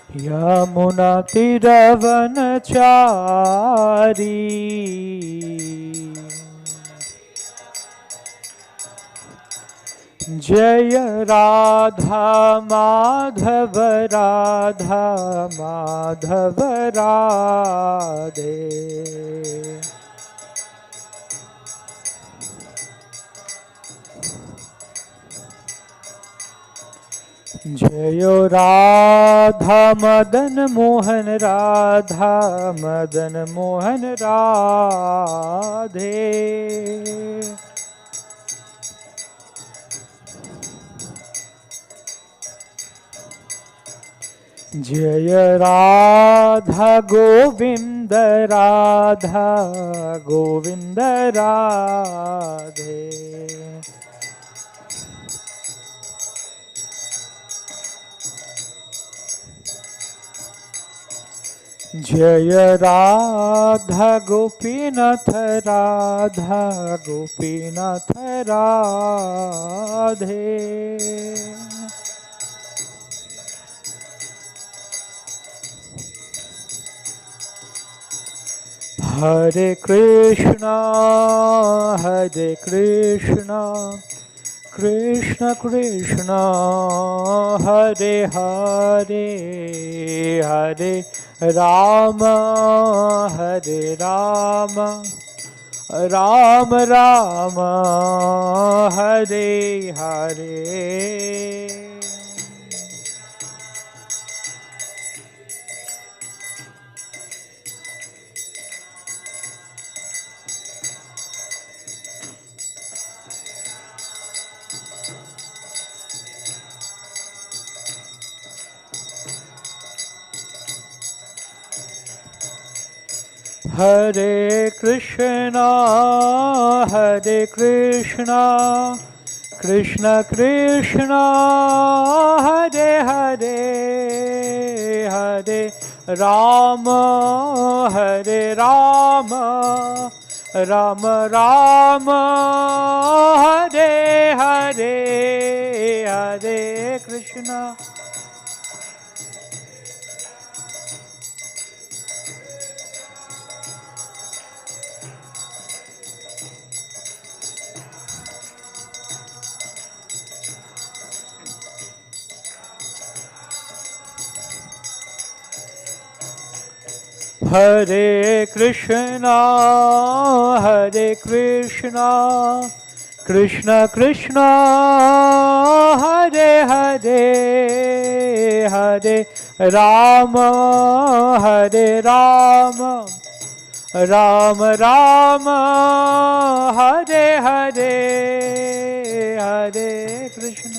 यमुनातिरवनचारी जय राधा माधव राधा माधव राधे। जय राधा मदन मोहन राधा मदन मोहन राधे। जय राधा गोविंद राधा गोविंद राधे। जय राधा गोपीनाथ राधा गोपीनाथ राधे। हरे कृष्णा कृष्ण कृष्ण हरे हरे हरे राम राम राम हरे हरे। हरे कृष्णा कृष्ण कृष्ण हरे हरे हरे राम राम राम हरे हरे हरे कृष्ण। हरे कृष्णा कृष्ण कृष्ण हरे हरे हरे राम राम राम हरे हरे हरे कृष्ण।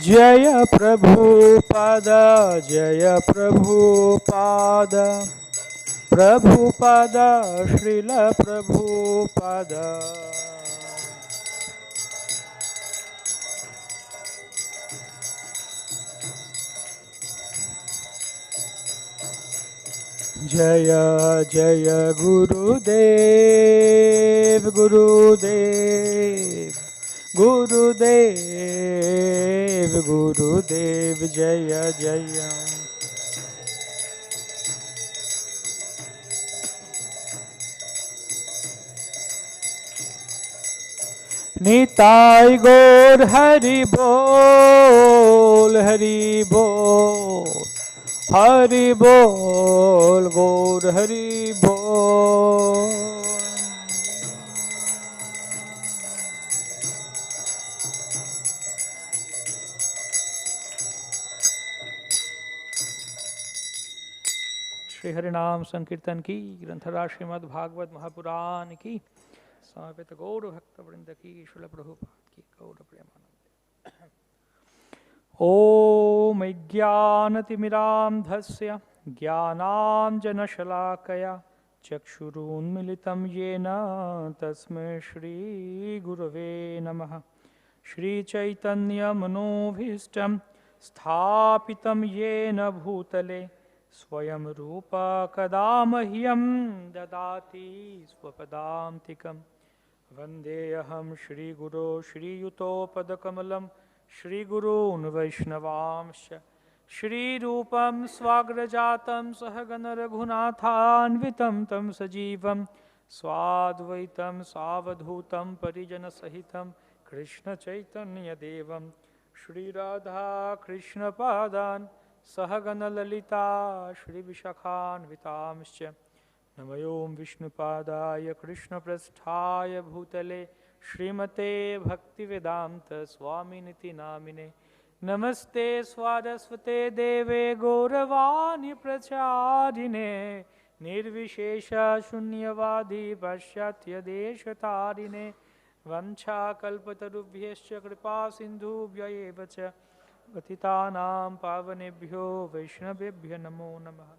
जय प्रभुपाद प्रभुपाद श्रील प्रभुपाद। जय जय गुरुदेव गुरुदेव गुरुदेव गुरुदेव जय जय। निताई गौर हरि बोल हरि बोल गौर हरि बोल। श्री हरिनाम संकीर्तन की ग्रंथराज श्रीमद् भागवत महापुराण की समर्पित गौर भक्त वृंद की श्रील प्रभुपाद की गौर प्रेमानंद। ओम ज्ञानतिमिरान्धस्य ज्ञानाञ्जनशलाकया चक्षुरुन्मिलितं येन तस्मै श्रीगुरवे नमः। श्रीचैतन्यमनोभीष्टं स्थापितं येन भूतले स्वयं रूपा कदा मह्यं ददाति स्वपदान्तिकं वन्देऽहं श्रीगुरो श्रीयुतोपदकमलं श्रीगुरून् वैष्णवांश्च श्रीरूपं स्वाग्रजातं सहगणरघुनाथान्वितं तं सजीवं स्वाद्वैतं सावधूतं परिजनसहितं कृष्णचैतन्यदेवं श्रीराधाकृष्णपादान् सहगणललिता श्रीविशाखान्वितांश्च नमो विष्णुपादाय कृष्णप्रेष्ठाय भूतले श्रीमते भक्तिवेदान्त स्वामिनिति नामिने नमस्ते स्वारस्वते देवे गौरवाणी प्रचारिणे निर्विशेष शून्यवादी पाश्चात्य देशतारिणे वंशाकल्पतरुभ्यश्च कृपा सिन्धुभ्य एव च पतितानां पावनेभ्यो वैष्णवेभ्यो नमो नमः।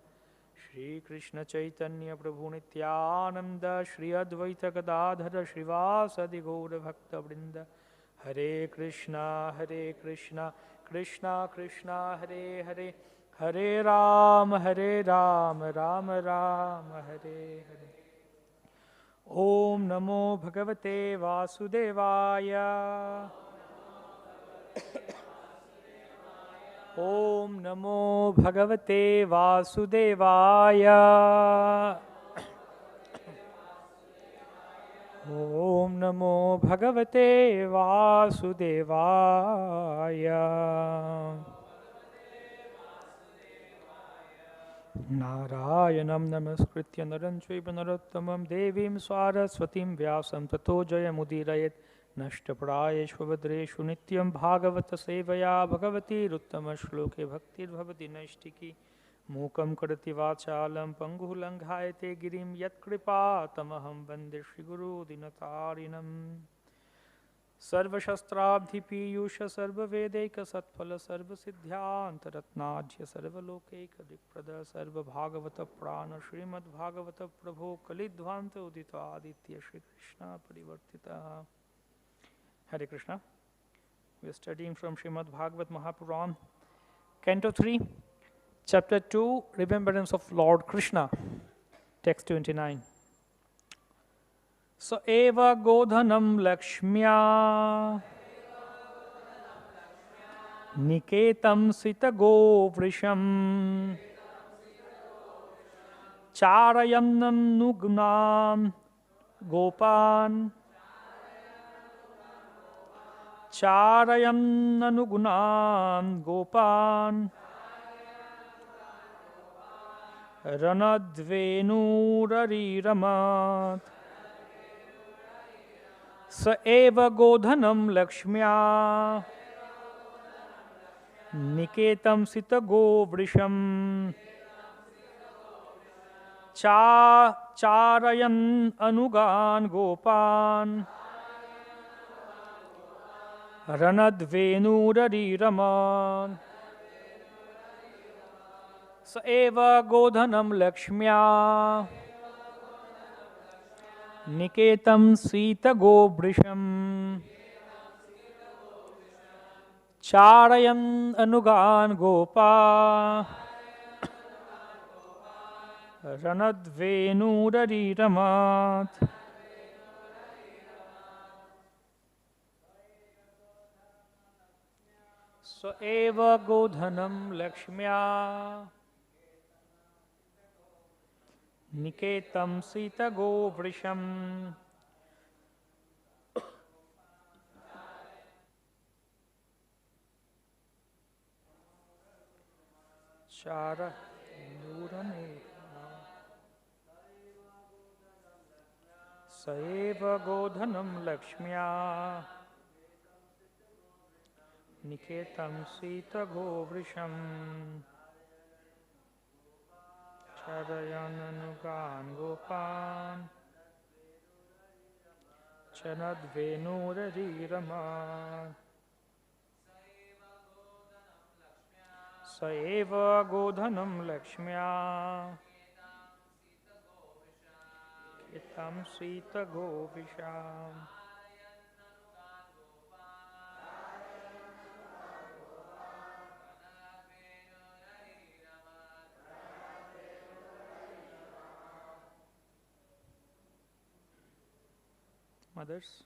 श्री कृष्ण चैतन्य प्रभु नित्यानंद श्री अद्वैत गदाधर श्रीवासदि गौर भक्त वृंद हरे कृष्णा कृष्णा कृष्णा हरे हरे हरे राम राम राम हरे हरे। ओम नमो भगवते वासुदेवाय ओम नमो भगवते वासुदेवाय ओम नमो भगवते वासुदेवाय। नारायणं नमस्कृत्य नरं चैव नरोत्तमं देवीं सरस्वतीं व्यासं ततो जयमुदीरयेत् नष्टप्रायेषु भद्रेषु नित्यं भागवत सेवया भगवतीरुत्तमश्लोके भक्तिर्भवति नैष्टिकी मूकं करोति वाचालं पङ्गुः लङ्घायते गिरिं यत्कृपातमहं वन्दे श्रीगुरुदीनतारिणम्। सर्वशस्त्राब्धिपीयूष सर्ववेदैकसत्फल सर्वसिद्ध्यान्तरत्नाढ्य सर्वलोकैकदिक्प्रद सर्वभागवतप्राण श्रीमद्भागवत प्रभो कलिध्वान्त उदित Aditya Shrikrishna परिवर्तितः। Hare Krishna. We are studying from Srimad Bhagavad Mahapuran, Canto 3, Chapter 2, Remembrance of Lord Krishna, Text 29. Sa eva godhanam lakshmya niketam sita govrisham charayannam nugnam gopan चारयन्ननुगुणान् गोपान् रणद्वेणुररीरमत् स एव गोधनं लक्ष्म्या निकेतं सितगोवृषम् चारयन् अनुगान् गोपान् रणद्वेणुररीरमन् स एव गोधनं लक्ष्म्या निकेतं सीतगोवृषम् चारयन् अनुगान् गोपा रणद्वेणुररीरमत्। स एव गोधनं लक्ष्म्या निकेतं सीतगोवृषम् स एव गोधनं लक्ष्म्या निकेतं सीतगोवृषम् चारयन्ननुगान् गोपान् चनद्वेणुररीरमत् स एव गोधनं लक्ष्म्या निकेतं सीतगोवृषम् Mothers.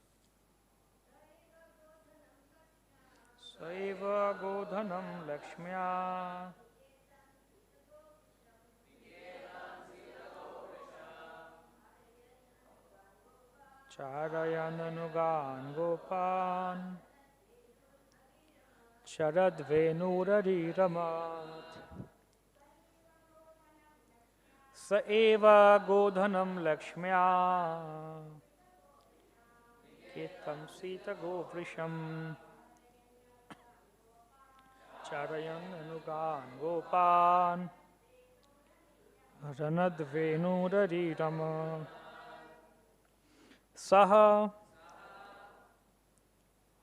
Saiva Godhanam Lakshmya Charayananugan Gopan Charadvenurariramat Sa eva Godhanam Lakshmya Ketam Sita Govrisham Charayananugan Gopan Ranadvenurariramat Saha,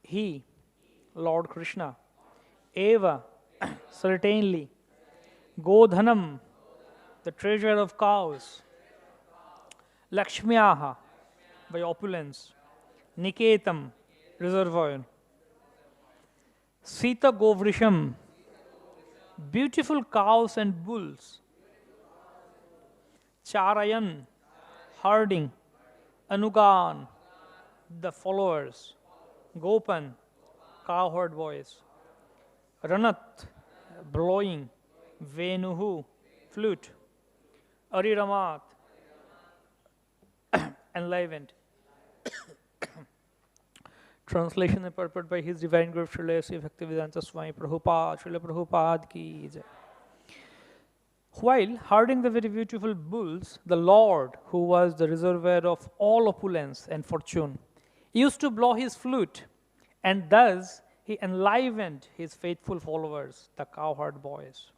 he, Lord Krishna, eva, certainly, Godhanam, the treasure of cows, Lakshmyaha, by opulence, Niketam, reservoir, Sita Govrisham, beautiful cows and bulls, Charayan, herding, Anugan, the followers, Gopan, cowherd boys, Ranat, blowing, Venuhu, flute, Ariramat, enlivened. Translation and purport by His Divine Guru Srila Sri Bhaktivedanta Swami Prabhupada, Srila Prabhupada ki jai. While herding the very beautiful bulls, the Lord, who was the reservoir of all opulence and fortune, used to blow his flute, and thus he enlivened his faithful followers, the cowherd boys.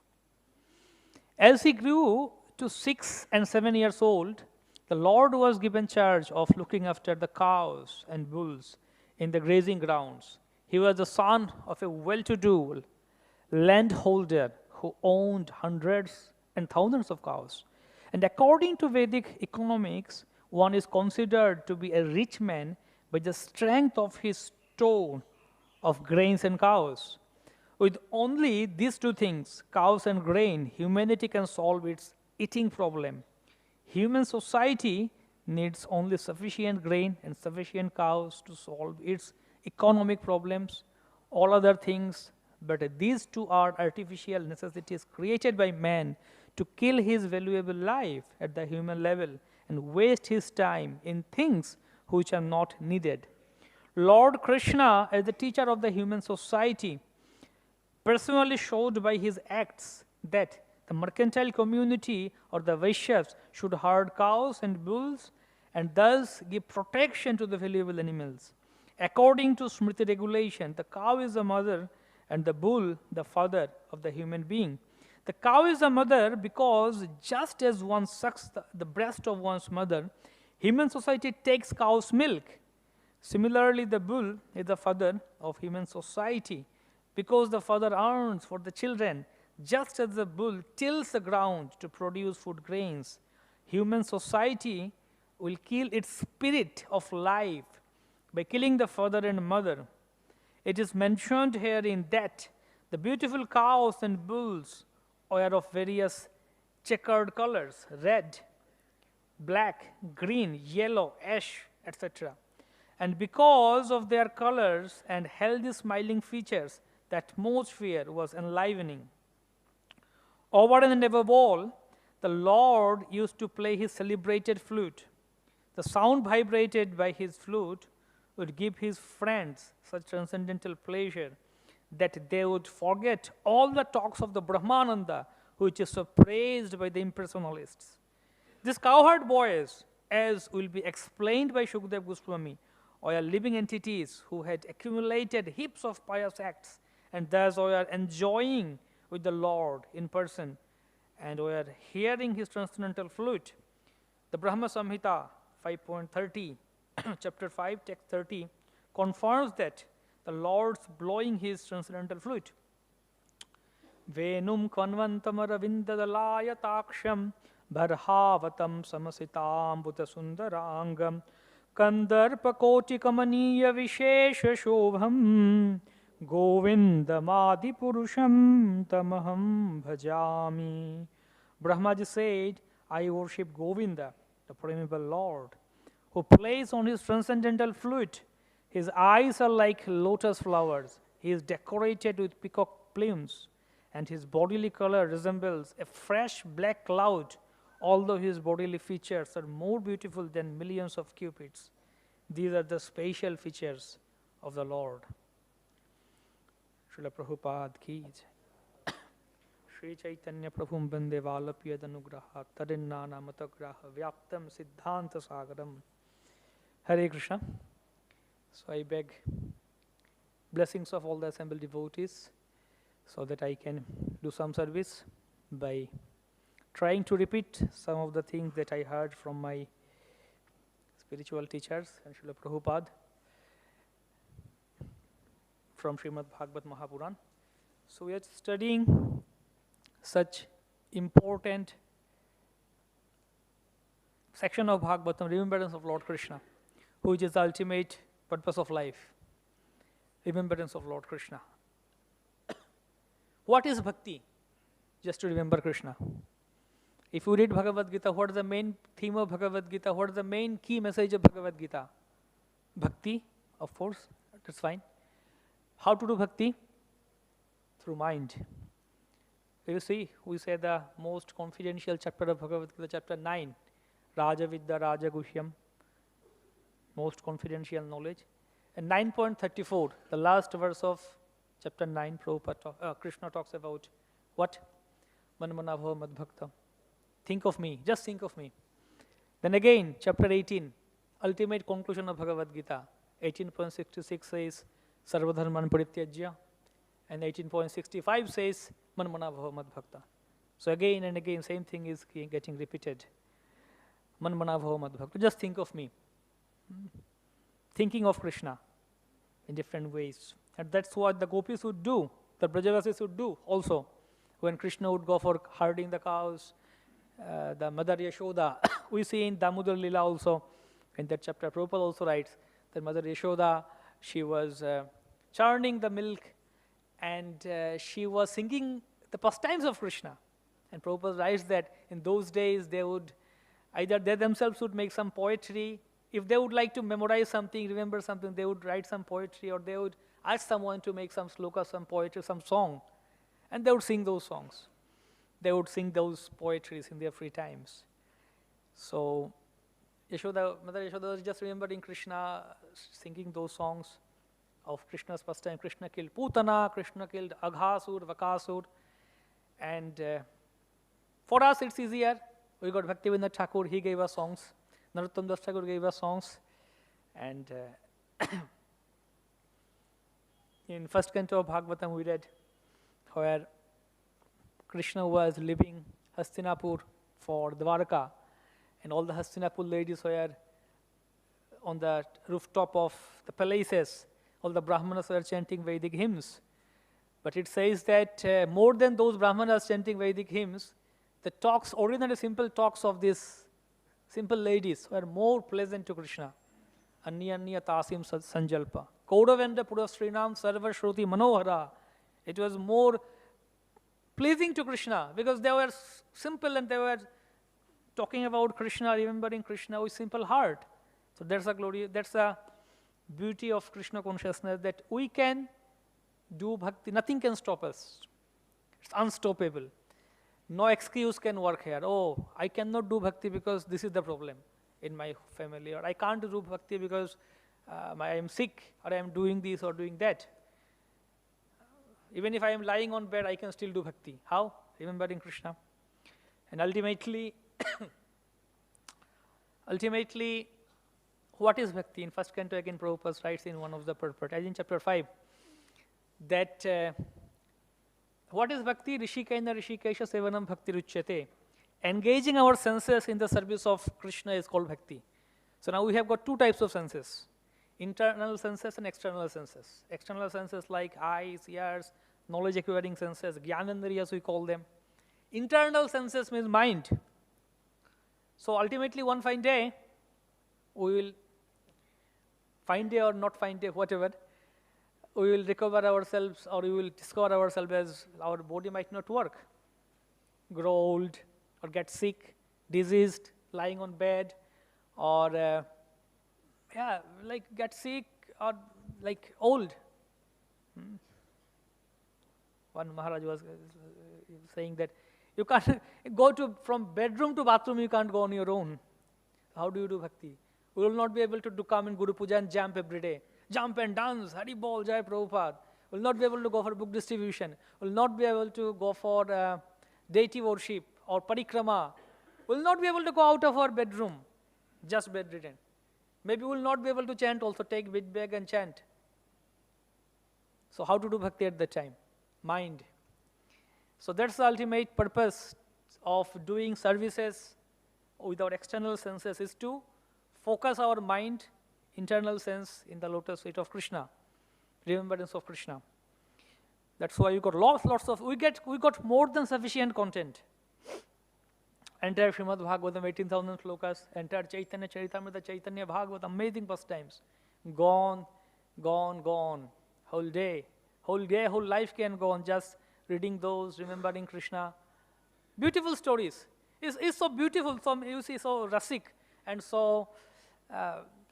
As he grew to 6 and 7 years old, the Lord was given charge of looking after the cows and bulls in the grazing grounds. He was the son of a well-to-do landholder who owned hundreds and thousands of cows. And according to Vedic economics, one is considered to be a rich man by the strength of his store of grains and cows. With only these two things, cows and grain, humanity can solve its eating problem. Human society needs only sufficient grain and sufficient cows to solve its economic problems. All other things, but these two are artificial necessities created by man to kill his valuable life at the human level and waste his time in things which are not needed. Lord Krishna, as the teacher of the human society, personally showed by his acts that the mercantile community or the Vaishyas should herd cows and bulls and thus give protection to the valuable animals. According to Smriti regulation, the cow is the mother and the bull the father of the human being. The cow is the mother because just as one sucks the breast of one's mother, human society takes cow's milk. Similarly, the bull is the father of human society because the father earns for the children, just as the bull tills the ground to produce food grains. Human society will kill its spirit of life by killing the father and mother. It is mentioned herein that the beautiful cows and bulls are of various checkered colors, red, black, green, yellow, ash, etc. And because of their colors and healthy smiling features, the atmosphere was enlivening. Over and above all, the Lord used to play his celebrated flute. The sound vibrated by his flute would give his friends such transcendental pleasure that they would forget all the talks of the Brahmananda, which is so praised by the impersonalists. These cowherd boys, as will be explained by Shukdev Goswami, are living entities who had accumulated heaps of pious acts and thus were enjoying with the Lord in person and were hearing his transcendental flute. The Brahma Samhita 5.30, chapter 5, text 30, confirms that the Lord's blowing his transcendental flute. Venum konvantamaravindalalaya taksham bharhavatam samasitambuta sundarangam kandarpakoti kamaniya vishesha shobham govindamadi purusham tamaham bhajami. Brahmaji said, I worship Govinda, the primeval Lord, who plays on his transcendental flute. His eyes are like lotus flowers. He is decorated with peacock plumes, and his bodily color resembles a fresh black cloud, although his bodily features are more beautiful than millions of cupids. These are the special features of the Lord. Srila Prabhupada ki jai. Shri Chaitanya Prabhum Bande Valapyad Anugraha Tadinnana Matagraha Vyaptam Siddhanta Sagaram. Hare Krishna. So I beg blessings of all the assembled devotees so that I can do some service by trying to repeat some of the things that I heard from my spiritual teachers and Srila Prabhupada from Srimad Bhagavatam Mahapuran. So we are studying such important section of Bhagavatam, remembrance of Lord Krishna, which is the ultimate purpose of life, remembrance of Lord Krishna. What is bhakti? Just to remember Krishna. If you read Bhagavad Gita, what is the main theme of Bhagavad Gita? What is the main key message of Bhagavad Gita? Bhakti, of course, that's fine. How to do bhakti? Through mind. You see, we say the most confidential chapter of Bhagavad Gita, chapter 9, Raja Vidya Raja Guhyam, most confidential knowledge. And 9.34, the last verse of chapter 9, Krishna talks about what? Manmana bhava madbhakta. Think of me, just think of me. Then again, chapter 18, ultimate conclusion of Bhagavad Gita, 18.66 says, Sarvadharman Parityajya, and 18.65 says, Manmana bhava madbhakta. So again and again, same thing is getting repeated. Manmana bhava madbhakta. Just think of me. Thinking of Krishna in different ways. And that's what the gopis would do, the Brajavasis would do also. When Krishna would go for herding the cows, the Mother Yashoda, we see in Damodar Lila also, in that chapter, Prabhupada also writes that Mother Yashoda, she was churning the milk and she was singing the pastimes of Krishna. And Prabhupada writes that in those days they would, either they themselves would make some poetry. If they would like to memorize something, remember something, they would write some poetry, or they would ask someone to make some sloka, some poetry, some song, and they would sing those songs. They would sing those poetries in their free times. So Yashoda, Mother Yashoda was just remembering Krishna, singing those songs of Krishna's pastime. Krishna killed Putana, Krishna killed Aghasur, Vakasur, and for us it's easier. We got Bhaktivinoda Thakur, he gave us songs. Narottam Das Thakur gave us songs, and in first canto of Bhagavatam we read where Krishna was leaving Hastinapur for Dwarka, and all the Hastinapur ladies were on the rooftop of the palaces. All the Brahmanas were chanting Vedic hymns. But it says that more than those Brahmanas chanting Vedic hymns, the talks, ordinary simple talks of these simple ladies were more pleasant to Krishna. Anya tasim sanjalpa. Kaudavenda purasrinam sarva shruti manohara. It was more pleasing to Krishna because they were simple and they were talking about Krishna, remembering Krishna with simple heart. So that's a glory, that's a beauty of Krishna consciousness, that we can do bhakti, nothing can stop us. It's unstoppable. No excuse can work here. Oh, I cannot do bhakti because this is the problem in my family, or I can't do bhakti because I am sick, or I am doing this or doing that. Even if I am lying on bed, I can still do bhakti. How? Remembering Krishna. And ultimately, what is bhakti? In first canto again, Prabhupada writes in one of the purport, as in chapter 5, that what is bhakti? Rishikaina Rishikesha Sevanam Bhakti Ruchyate. Engaging our senses in the service of Krishna is called bhakti. So now we have got two types of senses, internal senses and external senses. External senses like eyes, ears, knowledge acquiring senses, jnanendriyas we call them. Internal senses means mind. So ultimately one fine day, we will, fine day or not fine day, whatever, we will recover ourselves, or we will discover ourselves as our body might not work, grow old, or get sick, diseased, lying on bed, or yeah, like get sick or like old. One Maharaj was saying that you can't go from bedroom to bathroom, you can't go on your own. How do you do bhakti? We will not be able to come in Guru Puja and jump every day. Jump and dance, Hari Bol, Jai Prabhupada. We will not be able to go for book distribution. We will not be able to go for deity worship or parikrama. We will not be able to go out of our bedroom, just bedridden. Maybe we will not be able to chant also, take big bag and chant. So how to do bhakti at that time? Mind. So that's the ultimate purpose of doing services with our external senses, is to focus our mind, internal sense, in the lotus feet of Krishna, remembrance of Krishna. That's why we got lots of, we got more than sufficient content. Entire Srimad Bhagavatam, 18,000 slokas, entire Chaitanya Charitamrita, Chaitanya Bhagavatam, amazing pastimes. Gone. Whole day, whole life can go on just reading those, remembering Krishna. Beautiful stories. It's so beautiful, you see, so rasik, and so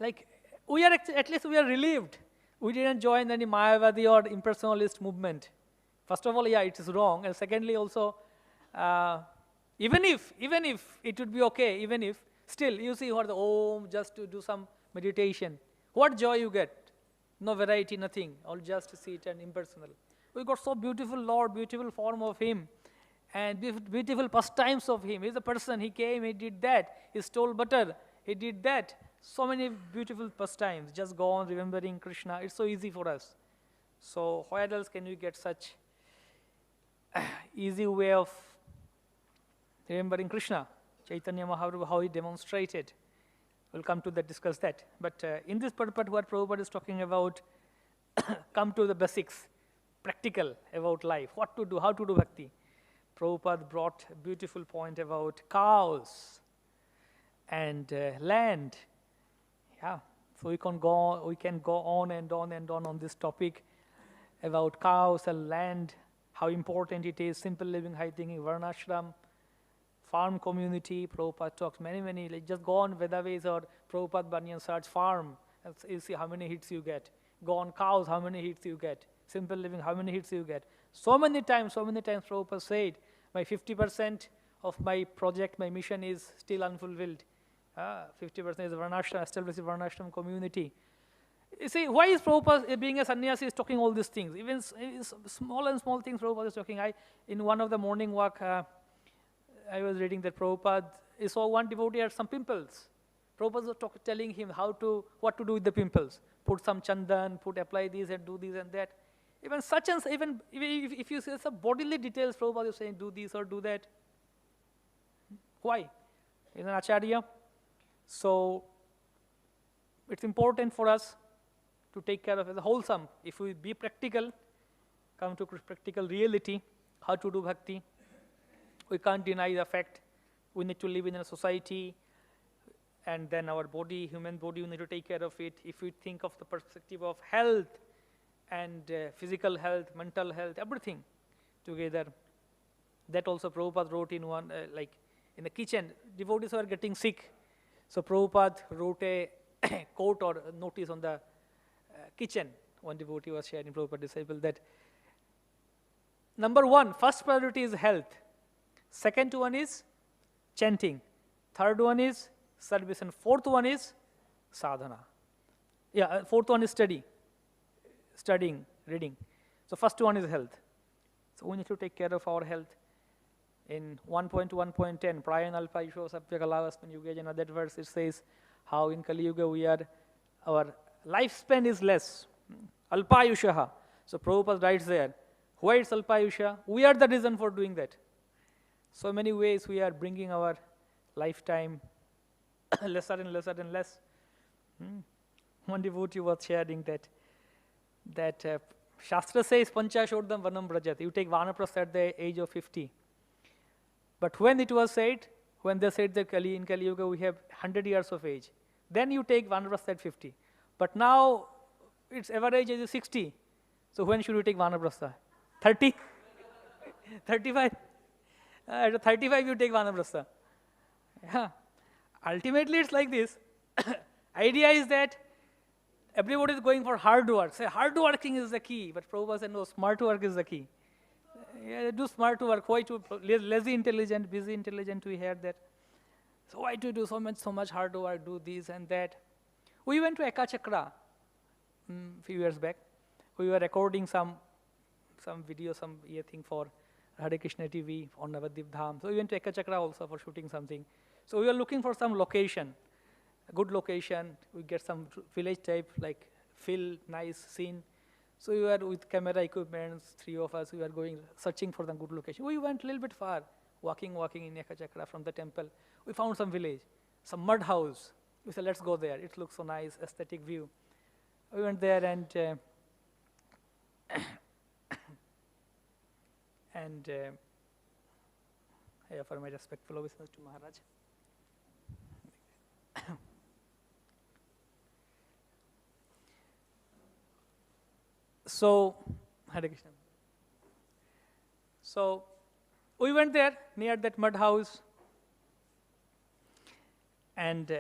like we are at least we are relieved. We didn't join any Mayavadi or impersonalist movement. First of all, yeah, it is wrong, and secondly, also, even if it would be okay, even if still you see what the Om, just to do some meditation, what joy you get? No variety, nothing, all just sit and impersonal. We got so beautiful Lord, beautiful form of Him, and beautiful pastimes of Him. He's a person, He came, He did that, He stole butter, He did that. So many beautiful pastimes, just go on remembering Krishna. It's so easy for us. So where else can we get such easy way of remembering Krishna? Chaitanya Mahaprabhu, how he demonstrated. We'll come to that, discuss that. But in this purport, what Prabhupada is talking about, come to the basics, practical about life, what to do, how to do bhakti. Prabhupada brought a beautiful point about cows and land. Yeah, so we can go on and on this topic about cows and land, how important it is, simple living, high thinking, varnashram, farm community. Prabhupada talks many, like just go on Vedaves or Prabhupada Banyan search farm, and you see how many hits you get. Go on cows, how many hits you get. Simple living, how many hits you get. So many times Prabhupada said, my 50% of my project, my mission is still unfulfilled. 50% is Varnashram, establishing Varnashram community. You see, why is Prabhupada, being a sannyasi, is talking all these things? Even small things Prabhupada is talking. In one of the morning walk, I was reading that Prabhupada saw one devotee had some pimples. Prabhupada was telling him what to do with the pimples. Put some chandan, apply this and do this and that. Even if you see some bodily details, Prabhupada is saying do this or do that. Why? He's an acharya. So it's important for us to take care of it as a wholesome. If we be practical, come to practical reality, how to do bhakti. We can't deny the fact we need to live in a society, and then our body, human body, we need to take care of it. If we think of the perspective of health and physical health, mental health, everything together, that also Prabhupada wrote in one, like in the kitchen, devotees were getting sick. So Prabhupada wrote a quote or a notice on the kitchen. One devotee was sharing, Prabhupada disciple, that number one, first priority is health. Second one is chanting. Third one is service. And fourth one is sadhana. Yeah, fourth one is studying, reading. So first one is health. So we need to take care of our health. In 1.1.10, Prayan Alpa Yusho Sapyakalavasman Yugajana, that verse it says how in Kali Yuga our lifespan is less. Alpa Yushaha. So Prabhupada writes there, why it's Alpa Yusha? We are the reason for doing that. So many ways we are bringing our lifetime lesser and less. One devotee was sharing that Shastra says Panchashodam Vanam Brajat. You take Vanaprastha at the age of 50. But when it was said, when they said that in Kali Yuga we have 100 years of age, then you take Vanaprastha at 50. But now its average age is 60. So when should we take Vanaprastha? 30? 35? At 35 you take Vanaprastha. Yeah. Ultimately it's like this. Idea is that Everybody is going for hard work. Say hard working is the key, but Prabhupada said no, smart work is the key. Yeah, do smart work. Why to lazy intelligent, busy intelligent? We hear that. So why to do so much hard work? Do this and that. We went to Eka Chakra few years back. We were recording some video, some thing for Hare Krishna TV on Navadvip Dham. So we went to Eka Chakra also for shooting something. So we were looking for some location, a good location. We get some village type, like feel nice scene. So we were with camera equipment, three of us. We were going searching for the good location. We went a little bit far, walking in Eka Chakra from the temple. We found some village, some mud house. We said, let's go there. It looks so nice, aesthetic view. We went there and I offer my respectful obeisance to Maharaj. So, Hare Krishna. So, we went there near that mud house, and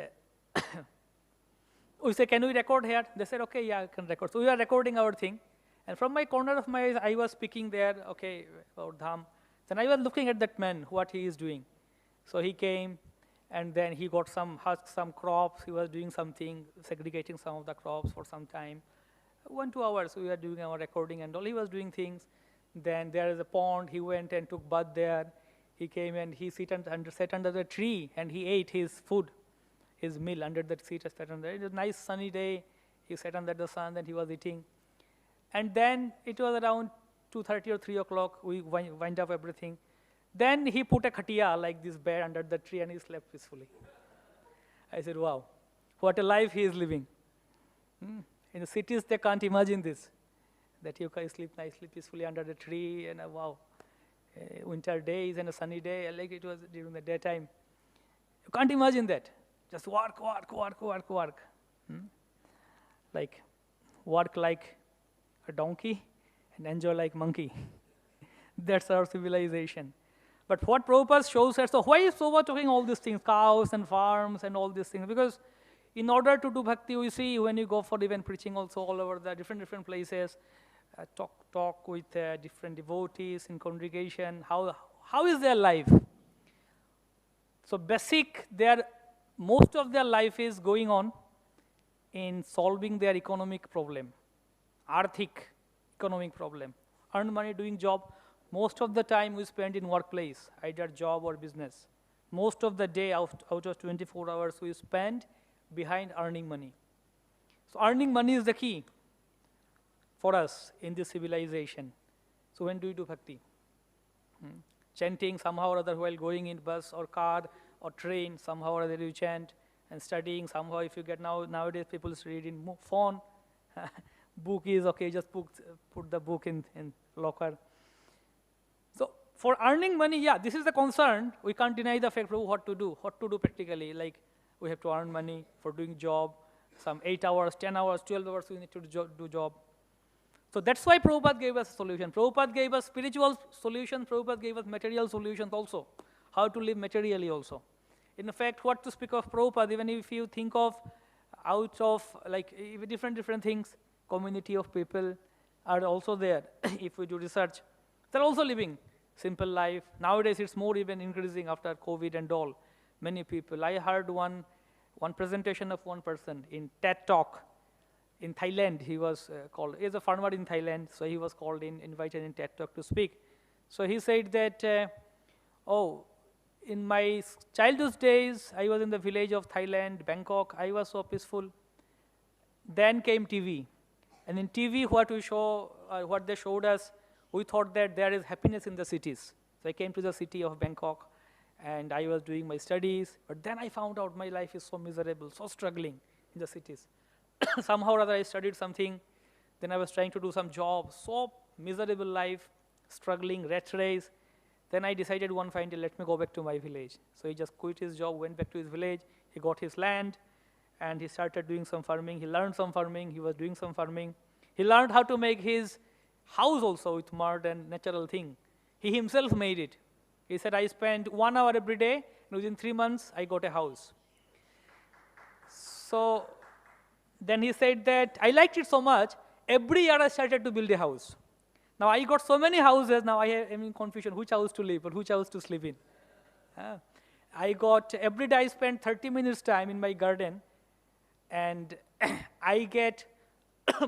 we said, can we record here? They said, okay, yeah, I can record. So we are recording our thing, and from my corner of my eyes, I was speaking there, okay, about Dham. Then I was looking at that man, what he is doing. So he came, and then he got some husks, some crops. He was doing something, segregating some of the crops for some time. 1-2 hours we were doing our recording and all. He was doing things. Then there is a pond. He went and took bath there. He came and he sat under the tree and he ate his food, his meal under that seat. Sat under. It was a nice sunny day. He sat under the sun and he was eating. And then it was around 2:30 or 3 o'clock. We wind up everything. Then he put a khatiya like this bed under the tree and he slept peacefully. I said, wow, what a life he is living. In the cities, they can't imagine this, that you can sleep nicely, peacefully under the tree, and wow, winter days and a sunny day, like it was during the daytime. You can't imagine that. Just work. Like, work like a donkey and enjoy like monkey. That's our civilization. But what Prabhupada shows us, so why is Prabhupada talking all these things, cows and farms and all these things? Because in order to do bhakti, we see when you go for even preaching also all over the different places, talk with different devotees in congregation, how is their life? So basic, most of their life is going on in solving their economic problem, arthik economic problem. Earn money doing job. Most of the time we spend in workplace, either job or business. Most of the day out of 24 hours we spend behind earning money. So earning money is the key for us in this civilization. So when do you do bhakti? Chanting somehow or other while going in bus or car or train, somehow or other you chant, and studying somehow. If you get nowadays people read in phone, book is okay, just put the book in locker. So for earning money, yeah, this is the concern. We can't deny the fact of what to do practically. Like we have to earn money for doing job, some 8 hours, 10 hours, 12 hours we need to do job. So that's why Prabhupada gave us a solution. Prabhupada gave us spiritual solutions, Prabhupada gave us material solutions also, how to live materially also. In fact, what to speak of Prabhupada, even if you think of out of like different things, community of people are also there. If we do research, they're also living simple life. Nowadays it's more even increasing after COVID and all. Many people. I heard one presentation of one person in TED Talk in Thailand. He was called. He is a farmer in Thailand, so he was called invited in TED Talk to speak. So he said that, in my childhood days, I was in the village of Thailand, Bangkok. I was so peaceful. Then came TV, and in TV, what they showed us, we thought that there is happiness in the cities. So I came to the city of Bangkok, and I was doing my studies. But then I found out my life is so miserable, so struggling in the cities. Somehow or other, I studied something. Then I was trying to do some job. So miserable life, struggling, rat race. Then I decided one fine day, let me go back to my village. So he just quit his job, went back to his village. He got his land, and he started doing some farming. He learned some farming. He was doing some farming. He learned how to make his house also with mud and natural thing. He himself made it. He said, I spent 1 hour every day, and within 3 months, I got a house. So Then he said that, I liked it so much, every year I started to build a house. Now I got so many houses, now I am in confusion which house to live or which house to sleep in. I got, every day I spend 30 minutes time in my garden, and I get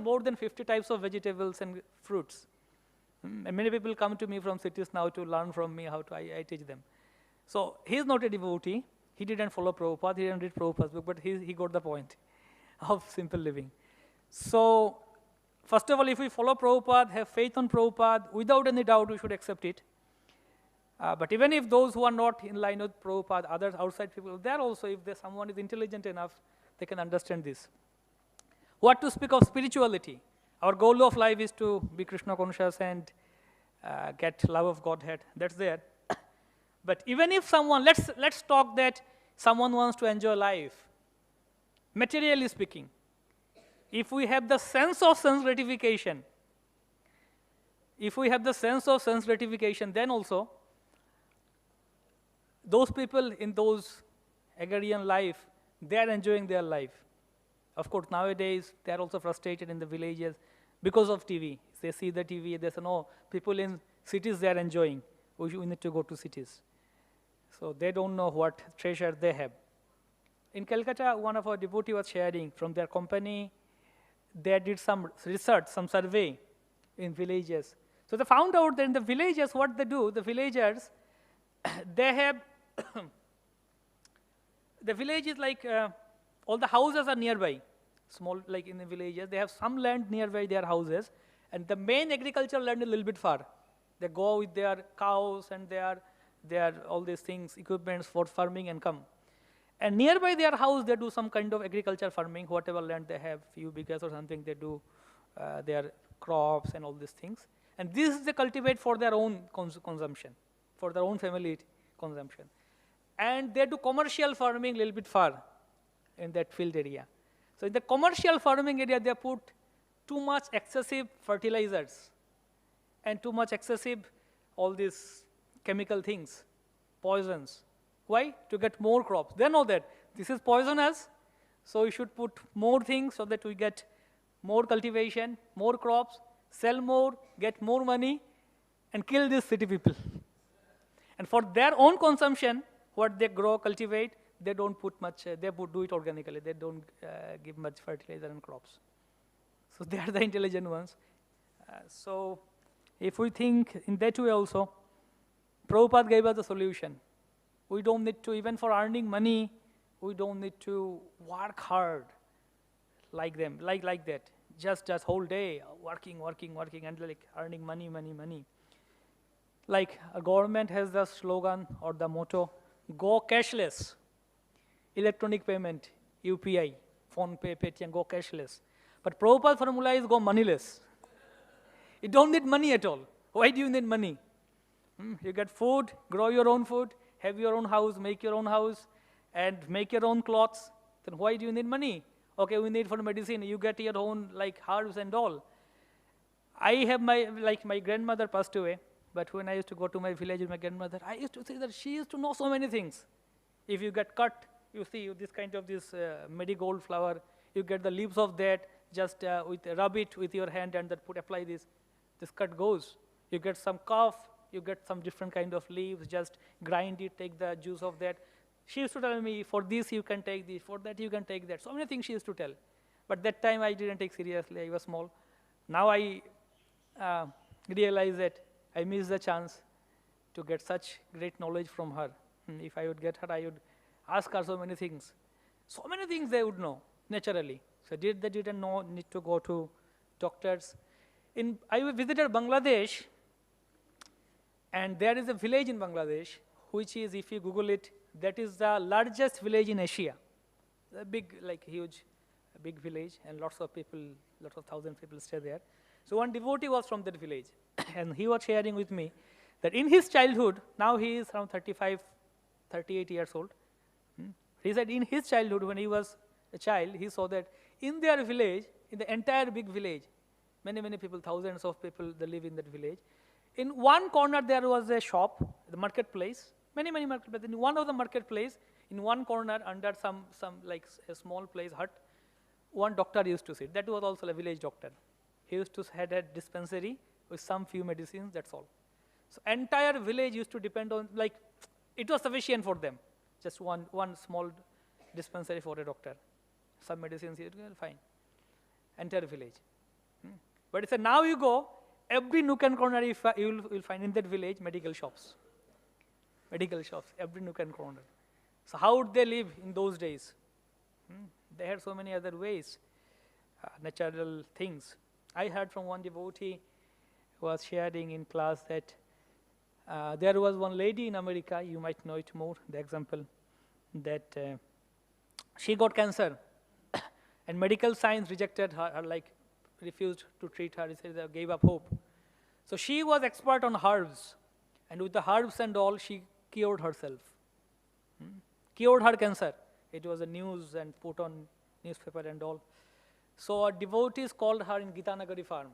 more than 50 types of vegetables and fruits. And many people come to me from cities now to learn from me how to, I teach them. So he's not a devotee. He didn't follow Prabhupada, he didn't read Prabhupada's book, but he got the point of simple living. So first of all, if we follow Prabhupada, have faith on Prabhupada, without any doubt we should accept it. But even if those who are not in line with Prabhupada, others outside people, there also, if someone is intelligent enough, they can understand this. What to speak of spirituality? Our goal of life is to be Krishna conscious and get love of Godhead. That's there. But even if someone, let's talk that someone wants to enjoy life, materially speaking, if we have the sense of sense gratification, then also, those people in those agrarian life, they are enjoying their life. Of course, nowadays, they are also frustrated in the villages because of TV. They see the TV, they say, no, people in cities, they are enjoying. We need to go to cities. So they don't know what treasure they have. In Calcutta, one of our devotees was sharing from their company, they did some research, some survey in villages. So they found out that in the villages, what they do, the villagers, they have, the village is like, all the houses are nearby, small, like in the villages, they have some land nearby their houses, and the main agricultural land is a little bit far. They go with their cows and their all these things, equipments for farming and come. And nearby their house, they do some kind of agriculture farming, whatever land they have, few acres or something, they do their crops and all these things. And this they cultivate for their own consumption, for their own family consumption. And they do commercial farming a little bit far in that field area. So in the commercial farming area, they put too much excessive fertilizers and too much excessive all these chemical things, poisons. Why? To get more crops. They know that this is poisonous, so we should put more things so that we get more cultivation, more crops, sell more, get more money, and kill these city people. And for their own consumption, what they grow, cultivate, they don't put much, they do it organically. They don't give much fertilizer and crops. So they are the intelligent ones. So if we think in that way also, Prabhupada gave us the solution. We don't need to, even for earning money, we don't need to work hard like them, like that. Just whole day working, and like earning money. Like a government has the slogan or the motto, go cashless. Electronic payment, UPI, phone pay, Paytm, go cashless. But Prabhupada's formula is go moneyless. You don't need money at all. Why do you need money? You get food, grow your own food, have your own house, make your own house, and make your own clothes. Then why do you need money? Okay, we need for medicine. You get your own like herbs and all. I have my grandmother passed away, but when I used to go to my village with my grandmother, I used to see that she used to know so many things. If you get cut, you see this kind of this marigold flower, you get the leaves of that, just rub it with your hand and apply this cut goes. You get some cough, you get some different kind of leaves, just grind it, take the juice of that. She used to tell me, for this you can take this, for that you can take that. So many things she used to tell. But that time I didn't take seriously, I was small. Now I realize that I missed the chance to get such great knowledge from her. If I would get her, I would ask her so many things. So many things they would know, naturally. So they didn't know, need to go to doctors. I visited Bangladesh, and there is a village in Bangladesh, which is, if you Google it, that is the largest village in Asia. A big, like huge, big village, and lots of people, lots of thousand people stay there. So one devotee was from that village, and he was sharing with me that in his childhood, now he is around 35, 38 years old. He said in his childhood, when he was a child, he saw that in their village, in the entire big village, many people, thousands of people, they live in that village. In one corner there was a shop, the marketplace, many marketplaces. In one of the marketplace, in one corner under some like a small place, hut, one doctor used to sit. That was also a village doctor. He used to had a dispensary with some few medicines, that's all. So entire village used to depend on, like, it was sufficient for them. Just one small dispensary for a doctor. Some medicines, fine. Entire village. But it's now you go, every nook and corner you will find in that village medical shops. Medical shops, every nook and corner. So how would they live in those days? They had so many other ways, natural things. I heard from one devotee who was sharing in class that there was one lady in America, you might know it more, the example, that she got cancer and medical science rejected her, like refused to treat her, they gave up hope. So she was expert on herbs, and with the herbs and all, she cured herself. Cured her cancer. It was a news and put on newspaper and all. So our devotees called her in Gitanagari farm.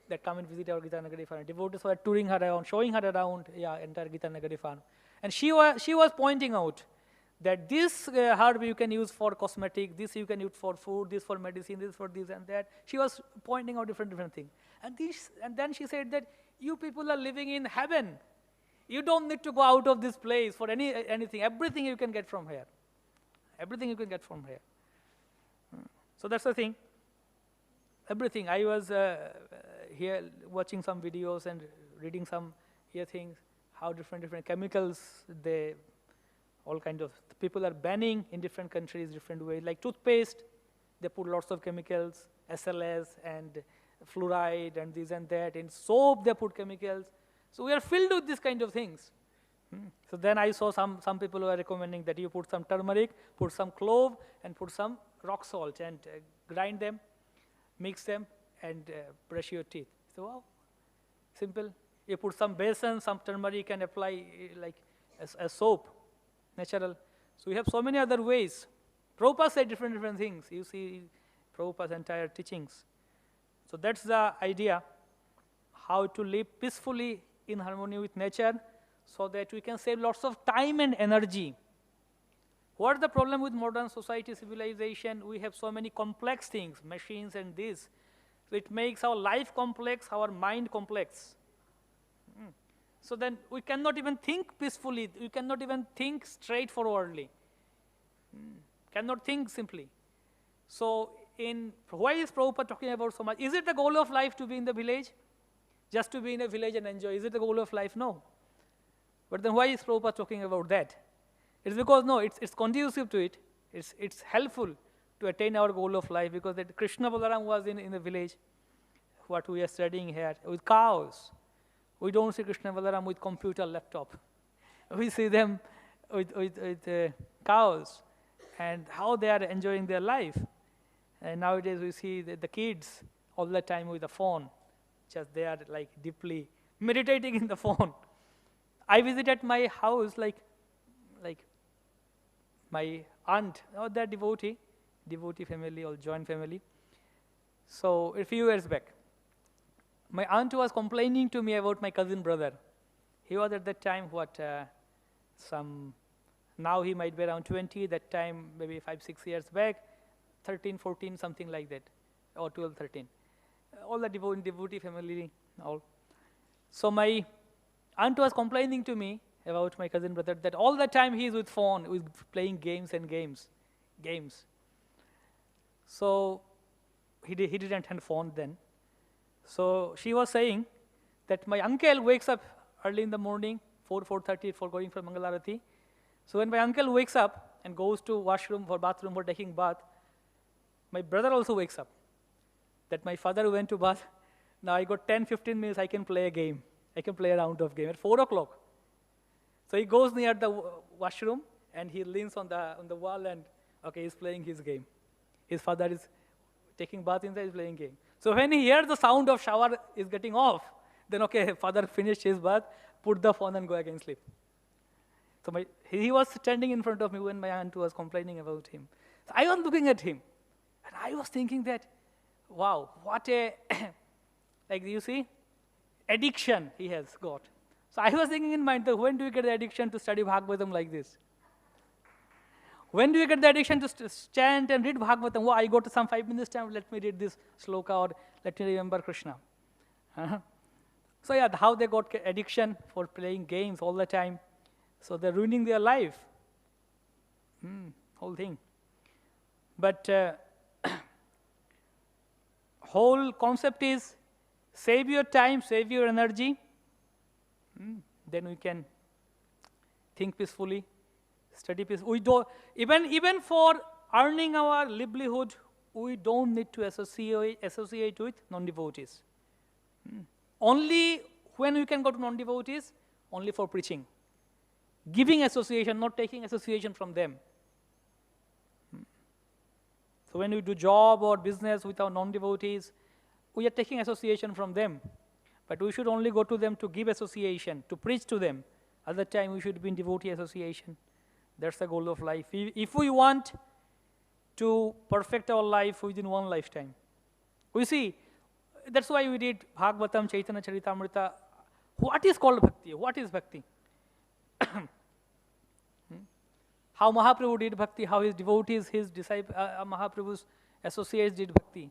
That come and visit our Gitanagari farm. Devotees were touring her around, showing her around, entire Gitanagari farm. And she was pointing out that this herb you can use for cosmetic, this you can use for food, this for medicine, this for this and that. She was pointing out different things. And then she said that you people are living in heaven. You don't need to go out of this place for anything. Everything you can get from here. Everything you can get from here. So that's the thing. Everything. I was here watching some videos and reading some things, how different chemicals, all kind of, people are banning in different countries, different ways. Like toothpaste, they put lots of chemicals, SLS and fluoride and this and that. In soap, they put chemicals. So we are filled with these kind of things. So then I saw some people who are recommending that you put some turmeric, put some clove, and put some rock salt and grind them, mix them, and brush your teeth. So wow, simple. You put some besan, some turmeric, and apply like a soap, natural. So we have so many other ways. Prabhupada said different things. You see Prabhupada's entire teachings. So that's the idea, how to live peacefully in harmony with nature so that we can save lots of time and energy. What is the problem with modern society, civilization? We have so many complex things, machines and this. So it makes our life complex, our mind complex. So then we cannot even think peacefully, we cannot even think straightforwardly. Cannot think simply. So why is Prabhupada talking about so much? Is it the goal of life to be in the village? Just to be in a village and enjoy. Is it the goal of life? No. But then why is Prabhupada talking about that? It's because, no, it's conducive to it. It's helpful to attain our goal of life, because that Krishna Balaram was in the village, what we are studying here, with cows. We don't see Krishna Balaram with computer, laptop. We see them with cows and how they are enjoying their life. And nowadays we see the kids all the time with the phone. Just they are like deeply meditating in the phone. I visited my house, like my aunt, they're devotee family or joint family. So a few years back, my aunt was complaining to me about my cousin brother. He was at that time now he might be around 20, that time maybe 5-6 years back, 13, 14, something like that, or 12, 13. All the devotee family, all. So my aunt was complaining to me about my cousin brother that all the time he is with phone, with playing games. So he didn't have phone then. So she was saying that my uncle wakes up early in the morning, 4:30 for going for Mangalarati. So when my uncle wakes up and goes to washroom for bathroom for taking bath, my brother also wakes up. That my father went to bath. Now I got 10-15 minutes, I can play a game. I can play a round of game at 4 o'clock. So he goes near the washroom and he leans on the wall and, okay, he's playing his game. His father is taking bath inside, he's playing game. So when he hears the sound of shower is getting off, then okay, father finished his bath, put the phone and go again sleep. So he was standing in front of me when my aunt was complaining about him. So I was looking at him and I was thinking that, wow, what a, like you see, addiction he has got. So I was thinking in mind, that when do you get the addiction to study Bhagavatam like this? When do you get the addiction to chant and read Bhagavatam? Oh, I go to some 5 minutes time, let me read this sloka or let me remember Krishna. So yeah, how they got addiction for playing games all the time. So they're ruining their life. Whole thing. But whole concept is save your time, save your energy. Then we can think peacefully, study peacefully. We don't, even for earning our livelihood, we don't need to associate with non-devotees. Only when we can go to non-devotees, only for preaching. Giving association, not taking association from them. So when we do job or business with our non-devotees, we are taking association from them. But we should only go to them to give association, to preach to them. Other time we should be in devotee association. That's the goal of life. If we want to perfect our life within one lifetime. We see, that's why we did Bhagavatam, Chaitanya Charitamrita. What is called bhakti? What is bhakti? How Mahaprabhu did bhakti, how his devotees, his disciples, Mahaprabhu's associates did bhakti.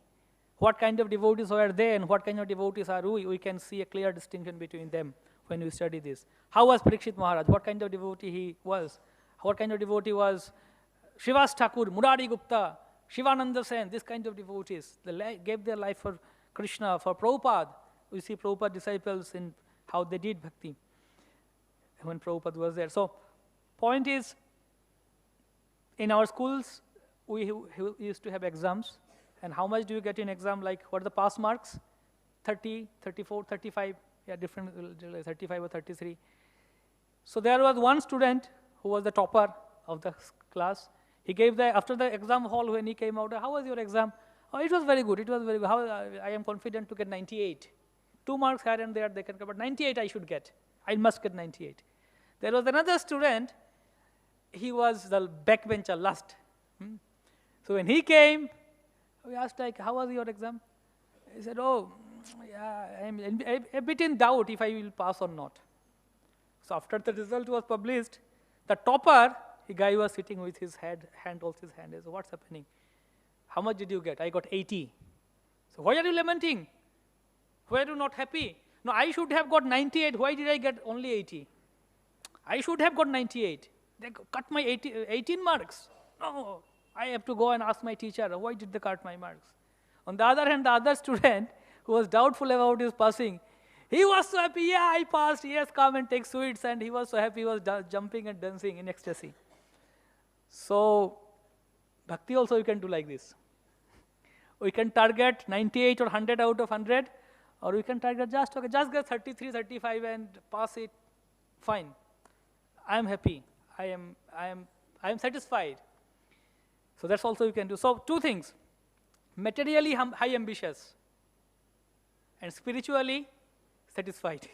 What kind of devotees were they and what kind of devotees are we? We can see a clear distinction between them when we study this. How was Parikshit Maharaj? What kind of devotee he was? What kind of devotee was Srivas Thakur, Murari Gupta, Shivananda Sen, this kind of devotees. They gave their life for Krishna, for Prabhupada. We see Prabhupada disciples in how they did bhakti when Prabhupada was there. So, point is, in our schools, we used to have exams. And how much do you get in exam? Like, what are the pass marks? 30, 34, 35, yeah, different, 35 or 33. So there was one student who was the topper of the class. He gave after the exam hall when he came out, how was your exam? Oh, it was very good, it was very good. I am confident to get 98. 2 marks here and there they can get, but 98 I should get. I must get 98. There was another student, he was the backbencher last. So when he came, we asked like, how was your exam? He said, oh, yeah, I'm a bit in doubt if I will pass or not. So after the result was published, the topper, the guy was sitting with his hand holds his hand. He said, what's happening? How much did you get? I got 80. So why are you lamenting? Why are you not happy? No, I should have got 98. Why did I get only 80? I should have got 98. They cut my 18 marks. No, I have to go and ask my teacher, why did they cut my marks? On the other hand, the other student who was doubtful about his passing, he was so happy, yeah, I passed, yes, come and take sweets, and he was so happy, he was jumping and dancing in ecstasy. So, bhakti also you can do like this. We can target 98 or 100 out of 100, or we can target just get 33, 35 and pass it, fine. I am happy, I am satisfied. So that's also you can do. So 2 things, materially high ambitious and spiritually satisfied.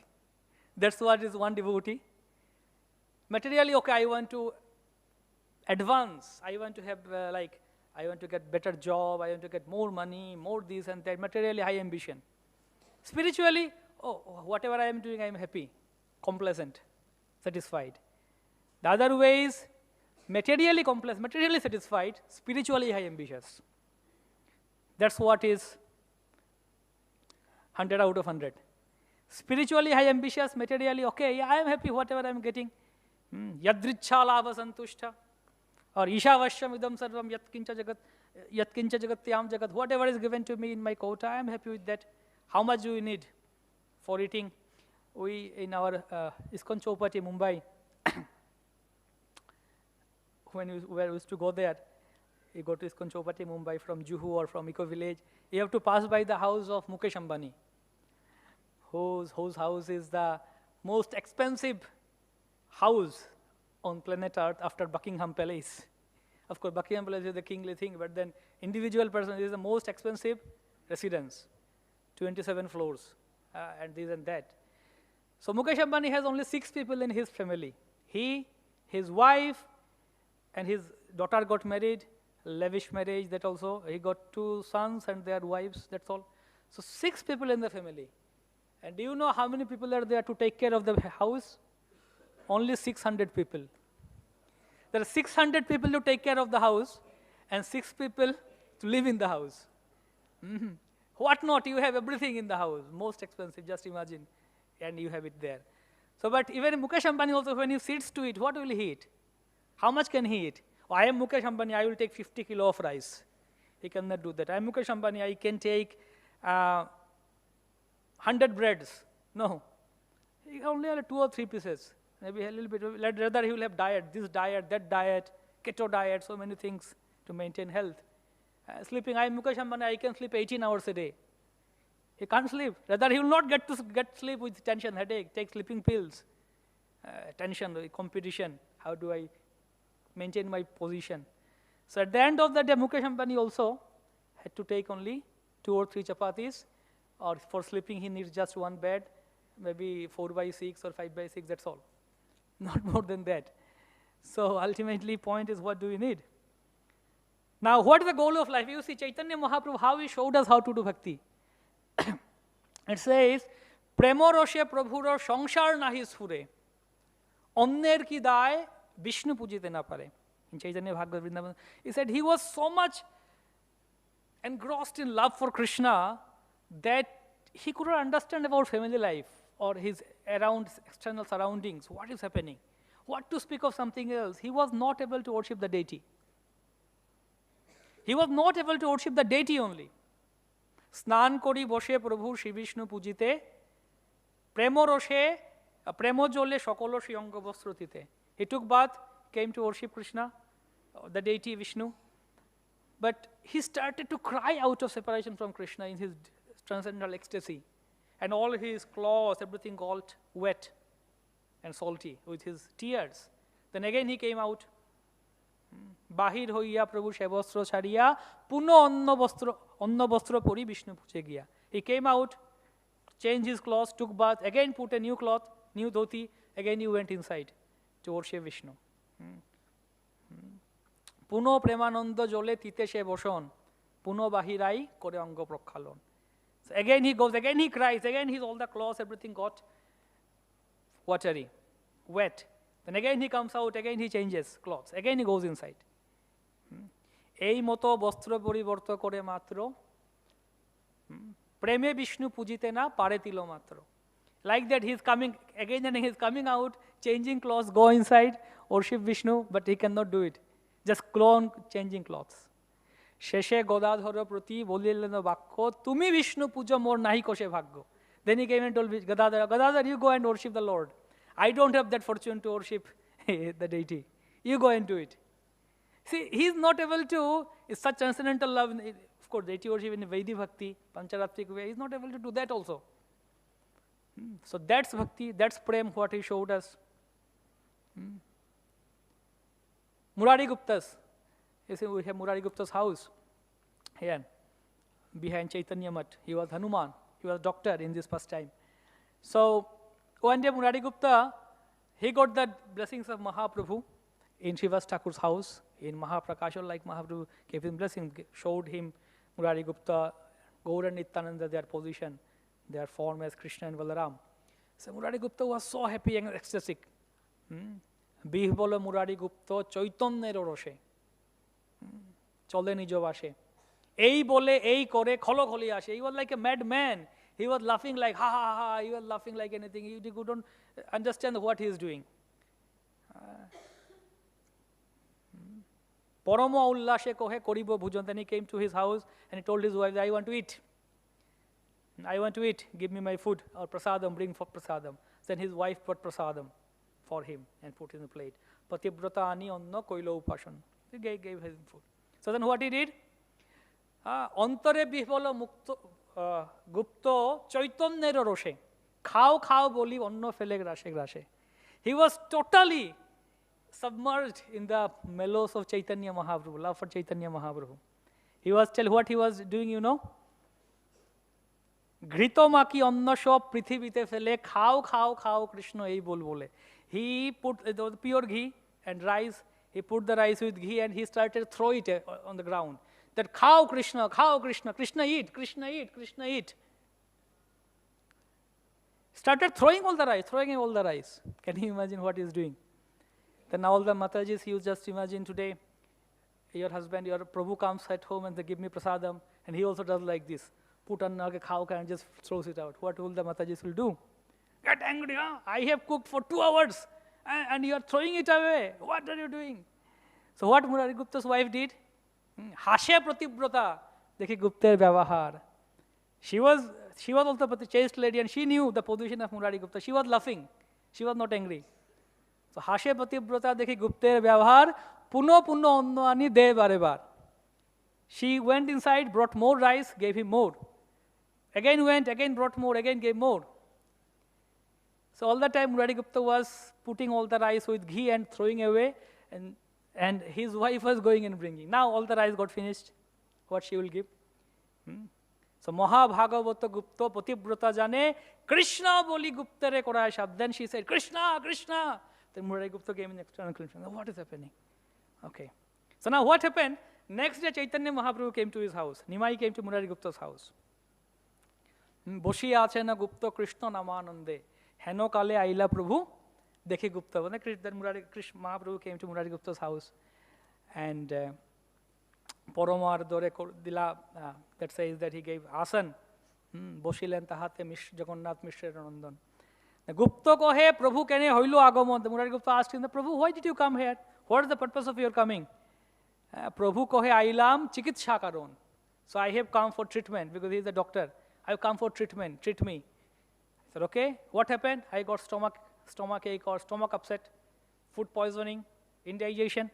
That's what is one devotee. Materially, okay, I want to advance, I want to have I want to get better job, I want to get more money, more this and that, materially high ambition. Spiritually, oh, whatever I am doing, I am happy, complacent, satisfied. The other way is materially complacent, materially satisfied, spiritually high ambitious. That's what is 100 out of 100. Spiritually high ambitious, materially, okay, yeah, I am happy whatever I am getting. Yadricha lava santushta. Or Ishavashyam idam sarvam yatkincha jagatyam jagat. Whatever is given to me in my quota, I am happy with that. How much do we need for eating? We, in our ISKCON Chowpatty, Mumbai, when we used to go there, you go to ISKCON Chowpatty, Mumbai from Juhu or from Eco Village, you have to pass by the house of Mukesh Ambani, whose house is the most expensive house on planet Earth after Buckingham Palace. Of course, Buckingham Palace is the kingly thing, but then individual person is the most expensive residence, 27 floors, and this and that. So Mukesh Ambani has only 6 people in his family. He, his wife, and his daughter got married, lavish marriage, that also. He got 2 sons and their wives, that's all. So 6 people in the family. And do you know how many people are there to take care of the house? Only 600 people. There are 600 people to take care of the house and 6 people to live in the house. What not? You have everything in the house, most expensive, just imagine, and you have it there. So, but even Mukesh Ambani also, when he sits to eat, what will he eat? How much can he eat? Oh, I am Mukesh Ambani, I will take 50 kilo of rice. He cannot do that. I am Mukesh Ambani, I can take 100 breads. No. He only have 2 or 3 pieces. Maybe a little bit. Rather, he will have diet, this diet, that diet, keto diet, so many things to maintain health. Sleeping, I am Mukesh Ambani, I can sleep 18 hours a day. He can't sleep. Rather, he will not get to get sleep with tension, headache, take sleeping pills. Tension, competition, how do I maintain my position? So at the end of the day, Mukesh Ambani also had to take only 2 or 3 chapatis, or for sleeping he needs just 1 bed, maybe 4x6 or 5x6, that's all. Not more than that. So ultimately, point is, what do we need? Now, what is the goal of life? You see, Chaitanya Mahaprabhu, how he showed us how to do bhakti. It says, Premo roshe prabhuro সংসার nahi sphure, onner ki দায় Vishnu pujite na pare. In Chaitanya Bhagavad Vrindavan, he said he was so much engrossed in love for Krishna that he could not understand about family life or his around external surroundings, what is happening. What to speak of something else? He was not able to worship the deity. He was not able to worship the deity only. Snan kori boshe prabhu Shri Vishnu pujite, premo roshe, premo jole shokolo Shri Anga Vastrutite. He took bath, came to worship Krishna, the deity Vishnu, but he started to cry out of separation from Krishna in his transcendental ecstasy, and all his clothes, everything got wet and salty with his tears. Then again he came out, Bahir hoiya Prabhu Shevastro Chariya, Puno Anna Vastro Puri Vishnu Puche. He came out, changed his clothes, took bath, again put a new cloth, new dhoti, again he went inside to worship Vishnu. Puno Premananda Jole Tite She Boshon, Puno Bahirai Kore Anga Prokhalon. So again he goes, again he cries, again his all the clothes, everything got watery, wet. Then again he comes out, again he changes clothes, again he goes inside. Ei moto bostro poriborto kore matro, preme Vishnu pujite na pare tilo matro. Like that he is coming, again and he is coming out, changing clothes, go inside, worship Vishnu, but he cannot do it. Just clone changing clothes. Sheshe Godadhara prati bolileno bakko, tumi Vishnu puja mor nahi koshe bhaggo. Then he came and told Gadadhara, Gadadhara, you go and worship the Lord. I don't have that fortune to worship the deity. You go and do it. See, he is not able to, it's such transcendental love, of course, deity worship in Vaidhi Bhakti, Pancharatmik way, he is not able to do that also. So that's bhakti, that's prem, what he showed us. Murari Gupta's, you see, we have Murari Gupta's house here, behind Chaitanya Mat. He was Hanuman, he was doctor in this pastime. So one day Murari Gupta, he got the blessings of Mahaprabhu in Srivas Thakur's house, in Mahaprakasha, like Mahaprabhu gave him blessings, showed him Murari Gupta, Gaura Nityananda, their position, their form as Krishna and Balaram. So Murari Gupta was so happy and ecstatic. Bihbolo Murari Gupta Chaitanyero Roshe. Chole nijo vashe. Ei bole, ei kore, kholo kholi ashe. He was like a madman. He was laughing like, ha ha ha, he was laughing like anything. He couldn't understand what he is doing. Paramo ullashe kohe koribo bhujan. Then he came to his house and he told his wife, I want to eat. I want to eat. Give me my food or prasadam, bring for prasadam. Then his wife put prasadam for him and put in the plate. Patibrata ani anna koilo upashan. He gave him food. So then what he did? Antare bihbolo mukto Gupto Chaitanyero Roshe. Khao khao boli onno fele grashe grashe. He was totally submerged in the mellows of Chaitanya Mahaprabhu, love for Chaitanya Mahaprabhu. He was, tell what he was doing, you know? Grito maki onno shop prithibite fele khao khao khao Krishna ei bol bole. He put the pure ghee and rice, he put the rice with ghee and he started throw it on the ground. That khao Krishna, Krishna eat, Krishna eat, Krishna eat. Started throwing all the rice. Can you imagine what he is doing? Then all the Matajis, you just imagine today, your husband, your Prabhu comes at home and they give me prasadam, and he also does like this. Put on a khao and just throws it out. What will the Matajis will do? Get angry, huh? I have cooked for 2 hours and you are throwing it away. What are you doing? So what Murari Gupta's wife did? Hashe pratibrata. Dekhi Gupta's vyavahar. She was also a chaste lady and she knew the position of Murari Gupta. She was laughing. She was not angry. So Hashe pratibrata dekhi Gupta's vyavahar. Puno onno ani de bare bar. She went inside, brought more rice, gave him more. Again went, again brought more, again gave more. So all the time Murari Gupta was putting all the rice with ghee and throwing away, and his wife was going and bringing. Now all the rice got finished. What she will give? So Maha Bhagavata Gupta Patibrata Jane Krishna Boli Gupta Re Korai Shab. Then she said, Krishna, Krishna. Then Murari Gupta came in external Krishna. What is happening? Okay. So now what happened? Next day Chaitanya Mahaprabhu came to his house. Nimai came to Murari Gupta's house. Boshi Achena Gupta Krishna Namanande. Heno Kale Aila Prabhu Dekhi Gupta. Then Murari Krishna Mahaprabhu came to Murari Gupta's house. And Poromar Dore Dila, that says that he gave asan. Boshilen Tahate Jagannath Mishra Nandan. Gupta ko he Prabhu kene hoilu agamon. The Murari Gupta asked him, Prabhu, why did you come here? What is the purpose of your coming? Prabhu kohe ailam chikitsha karon. So I have come for treatment because he is a doctor. I have come for treatment. Treat me. I said, okay. What happened? I got stomach ache or stomach upset, food poisoning, indigestion.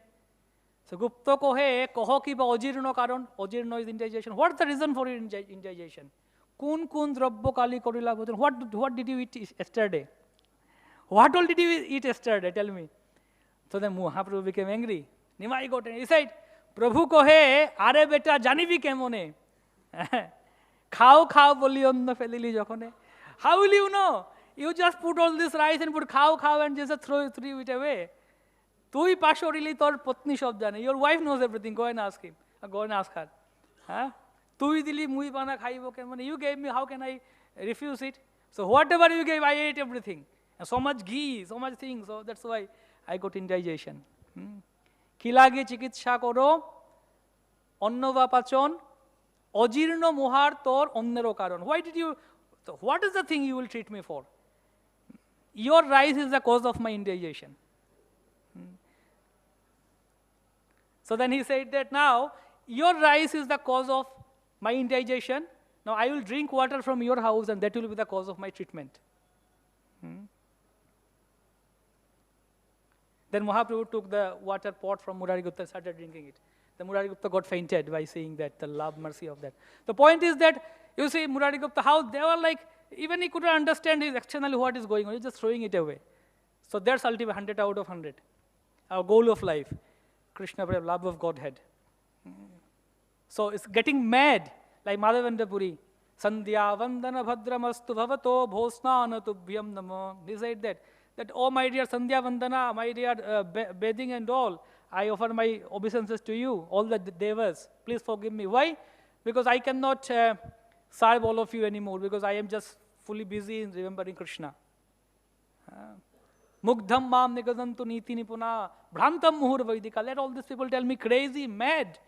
So Gupta kohe koho ki ba ojirno karon. Ojirno is indigestion. What is the reason for indigestion? Kun drabbo kali korila bhojan. What did you eat yesterday? What all did you eat yesterday? Tell me. So then Mahaprabhu became angry. Nimai got angry. He said, Prabhu kohe, are beta janibi kemone. Khao boli onna felili jokhone. How will you know? You just put all this rice and put khao and just throw it away. Tui pashorili tor patni shob jane. Your wife knows everything. Go and ask him. Go and ask her. Tui dili mui bana khaibo kemone. You gave me, how can I refuse it? So whatever you gave, I ate everything. And so much ghee, so much things. So that's why I got indigestion. Kilage chikitsha koro, onnova pachon, ojirno mohar tor onnero karon. Why did you, so what is the thing you will treat me for? Your rice is the cause of my indigestion. So then he said that now, your rice is the cause of my indigestion. Now I will drink water from your house and that will be the cause of my treatment. Then Mahaprabhu took the water pot from Murari Gupta and started drinking it. The Murari Gupta got fainted by seeing that, the love, mercy of that. The point is that, you see Murari Gupta, how they were like, even he couldn't understand his externally what is going on, he's just throwing it away. So that's ultimately 100 out of 100. Our goal of life, Krishna, love of Godhead. So it's getting mad, like Madhavendra Puri. Sandhya vandana bhadramastu bhavato bhosnana tubhyam namo. He said that oh my dear Sandhya Vandana, my dear bathing and all, I offer my obeisances to you, all the devas, please forgive me. Why? Because I cannot serve all of you anymore, because I am just fully busy in remembering Krishna. Mugdham mam nigadantu niti nipuna, bhrantam muhur vaidika. Let all these people tell me crazy, mad.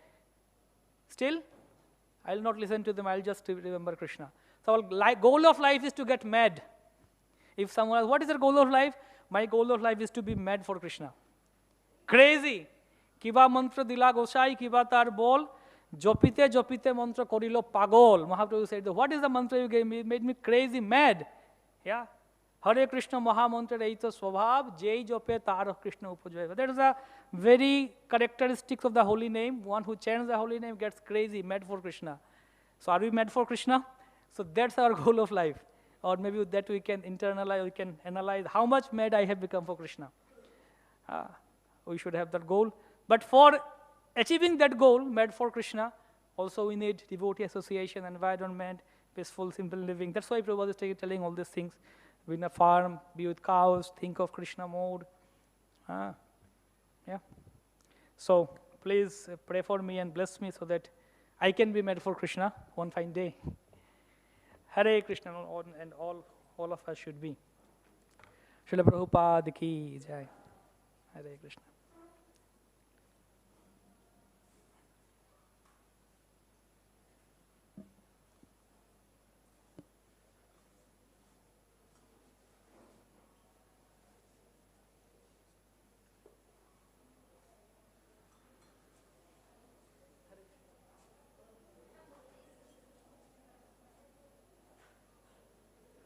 Still, I will not listen to them, I will just remember Krishna. So our goal of life is to get mad. If someone asks, what is your goal of life? My goal of life is to be mad for Krishna. Crazy. Kiba mantra dila gosai, kiba tar bol, jopite mantra korilo pagol. Mahaprabhu said, what is the mantra you gave me? It made me crazy, mad. Yeah. Hare Krishna Maha mantra reito swabhav, jai jope tar of Krishna upajaya. That is the very characteristics of the holy name. One who chants the holy name gets crazy, mad for Krishna. So are we mad for Krishna? So that's our goal of life. Or maybe with that we can internalize, we can analyze how much mad I have become for Krishna. We should have that goal. But for achieving that goal, mad for Krishna, also we need devotee association, environment, peaceful, simple living. That's why Prabhupada is telling all these things. Be in a farm, be with cows, think of Krishna mode. Yeah. So please pray for me and bless me so that I can be mad for Krishna one fine day. Hare Krishna, and all of us should be. Srila Prabhupada ki jai. Hare Krishna.